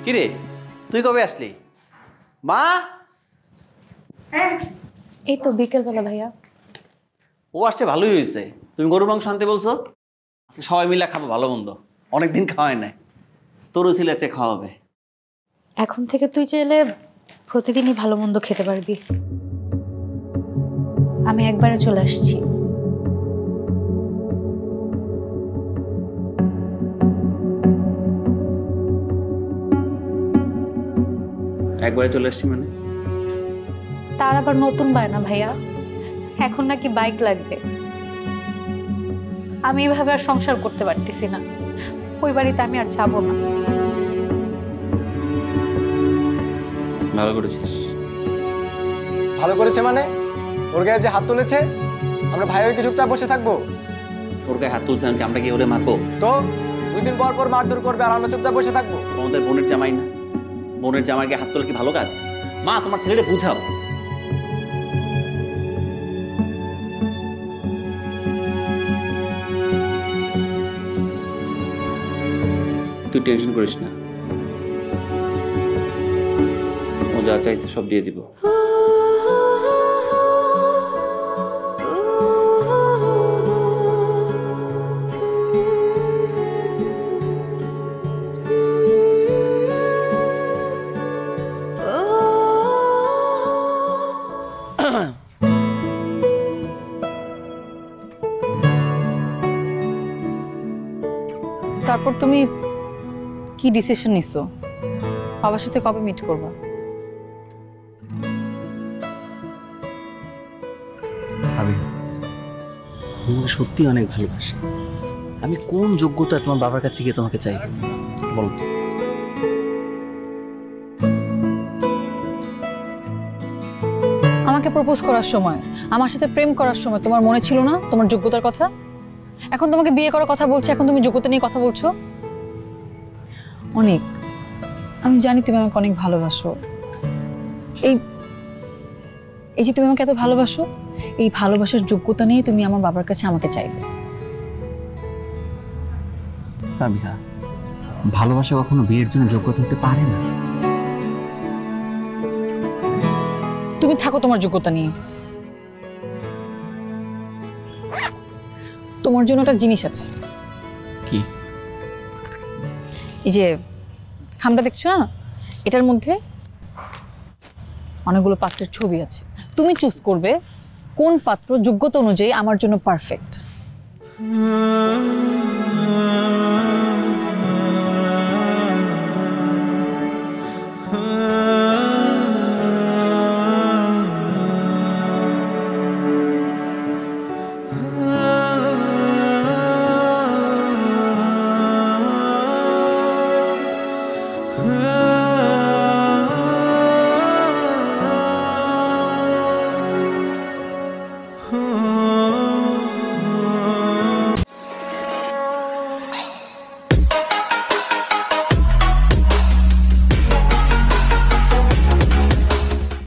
কিরে তুই কবে আসলি? মা এই তো বিকেলবেলা ভাইয়া। ও আসছে ভালোই হয়েছে। তুমি গরুর মাংস আনতে বলছো, আজকে সবাই মিলে খাবো ভালো মন্দ, অনেকদিন খাওয়াই নাই। তোরও ছিলেছে খাওয়াবে। এখন থেকে তুই চাইলে প্রতিদিনই ভালো মন্দ খেতে পারবি। আমি একবারে চলে আসছি। একবারে চলে আসছি মানে? তার আবার নতুন বায়না ভাইয়া, এখন নাকি বাইক লাগবে। আমি এভাবে আর সংসার করতে পারতেছি না, ওই বাড়িতে আমি আর যাবো না। ভালো করেছিস। ভালো করেছে মানে? ওর গায়ে যে হাত তুলেছে, আমরা ভাই হয়ে কি চুপচাপ বসে থাকবো? ওর গায়ে হাত তুলছে এমনকি আমরা কি ওরে মারবো? তো 2 দিন পর পর মারধর করবে আর আমরা চুপচাপ বসে থাকবো? তোমাদের বোনের জামাই না, বোনের জামাই গায়ে হাত তোলা কি ভালো কাজ? মা তোমার ছেলেটা বুঝাও। তুই টেনশন করিস না, ও যা চাইছে সব দিয়ে দিব। তারপর তুমি কি ডিসিশন নিছো? বাবার সাথে কবে মিট করবা? আমি তোমাকে সত্যি অনেক ভালোবাসি। আমি কোন যোগ্যতা তোমার বাবার কাছে গিয়ে তোমাকে চাইব বলো তো? আমাকে প্রপোজ করার সময়, আমার সাথে প্রেম করার সময় তোমার মনে ছিল না তোমার যোগ্যতার কথা? এখন তোমাকে বিয়ে করার কথা বলছে, এখন তুমি যোগ্যতা নিয়ে কথা বলছো? অনেক, আমি জানি তুমি আমাকে অনেক ভালোবাসো। এই এই যে তুমি আমাকে এত ভালোবাসো, এই ভালোবাসার যোগ্যতা নিয়ে তুমি আমার বাবার কাছে আমাকে চাইবে। সাবিহা, ভালোবাসা কখনো বিয়ের জন্য যোগ্যতা হতে পারে না। তুমি থাকো তোমার যোগ্যতা নিয়ে। তোমার জন্য একটা জিনিস আছে। কি? এই যে খামটা দেখছো না, এটার মধ্যে অনেকগুলো পাত্রের ছবি আছে। তুমি চুজ করবে কোন পাত্র যোগ্যতা অনুযায়ী আমার জন্য পারফেক্ট। Oh